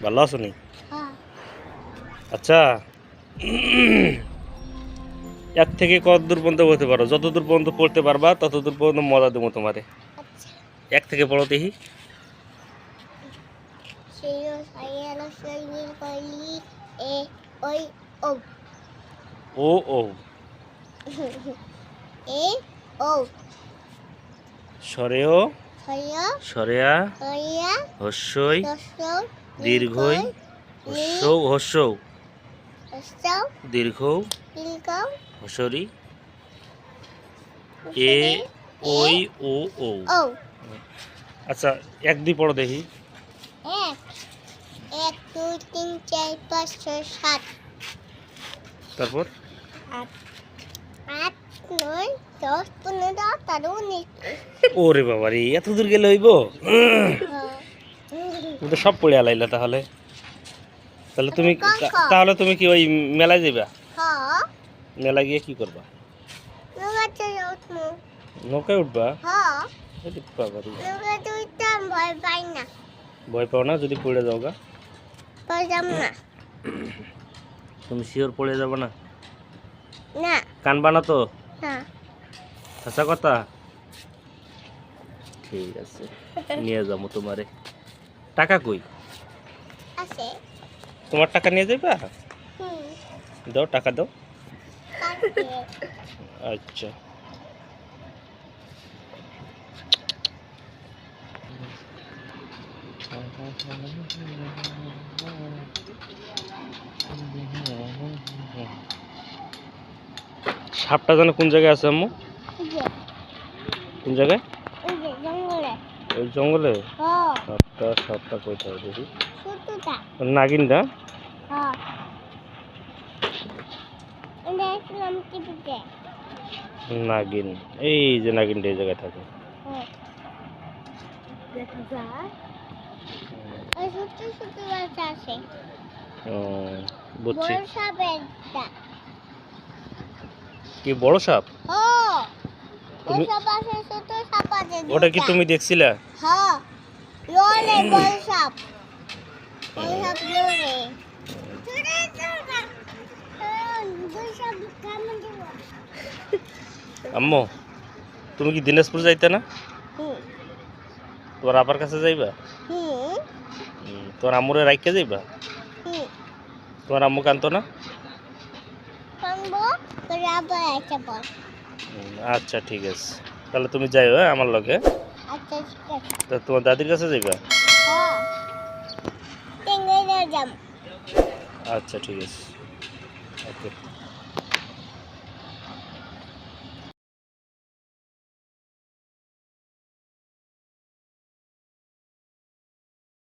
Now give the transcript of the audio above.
ভালো আছো নি? হ্যাঁ। আচ্ছা, এক থেকে কত দূর পর্যন্ত পড়তে পারো? যত দূর পর্যন্ত পড়তে পারবা তত দূর পর্যন্ত মজা দেবো তোমারে। আচ্ছা। এক থেকে পড়ো দেখি। Sino saya singing kali oi o ও ও e o সরেও saya সরেয়া saya হস্যই sosok দীর্ঘই হস্যৌ হস্যৌ sosok দীর্ঘৌ ilkau হসরি এ ওই ও ও। o আচ্ছা, এক দুই পড়ো দেখি। এক এক দুই তিন চার পাঁচ ছয় সাত তারপর আট আট নয় 10 15 18 19 ওরে বাবা রে, এত দূর গেলে হইব? তুমি তো সব পড়ে আলাইলা তাহলে। তাহলে তুমি কি ওই মেলায় যাবা? হ্যাঁ মেলায় গিয়ে কি করবা? নৌকাতে উঠবো। নৌকায় উঠবা? হ্যাঁ এরে বাবা রে, নৌকাতে উঠতে আমি ভয় পাই না। ভয় পাও না যদি পড়ে যাও গা? পারলাম না। তুমি শিওর পড়ে যাবো না? না কানবা না তো? না হাসা কথা? ঠিক আছে, নিয়ে যাবো তোমারে। টাকা কই? আছে। তোমার টাকা নিয়ে যাবা? হুম দাও, টাকা দাও। কাটে। আচ্ছা, সাপটা যেন কোন জায়গায় আছে আম্মু? এই যে কোন জায়গায়? এই যে জঙ্গলে। ওই জঙ্গলে? হ্যাঁ সাপটা কোথায় দেখি? ছোটটা। নাগিনটা? হ্যাঁ এটা দেখলাম টিভিতে। নাগিন, এই যে নাগিনটা এই জায়গায় থাকে। হ্যাঁ দেখা যায় ওই ছোট ছোট বাচ্চা আছে। ও, বুঝছি। বড় সাপেরটা। কি বড় সাপ? ও বড় তুমি- সাপ আছে, ছোট সাপ আছে। ওটা কি দুইটা। তুমি দেখছিলা? হ্যাঁ লড়ে বড় সাপ। বড় সাপ লড়ে। আম্মু, তুমি কি দিনাজপুর যাইতে না? হুম তোমার আপার কাছে যাইবা? হুম তোমার আম্মুরে রাইখা যাইবা? হুম তোমার আম্মু কানতো না? কানবো করে আবার একটা বল। আচ্ছা ঠিক আছে, তাহলে তুমি যাইও আমার লগে। আচ্ছা ঠিক আছে। তা তোমার দাদির কাছে যাইবা? হ্যাঁ টেঙ্গাইরা যাম। আচ্ছা ঠিক আছে, ওকে।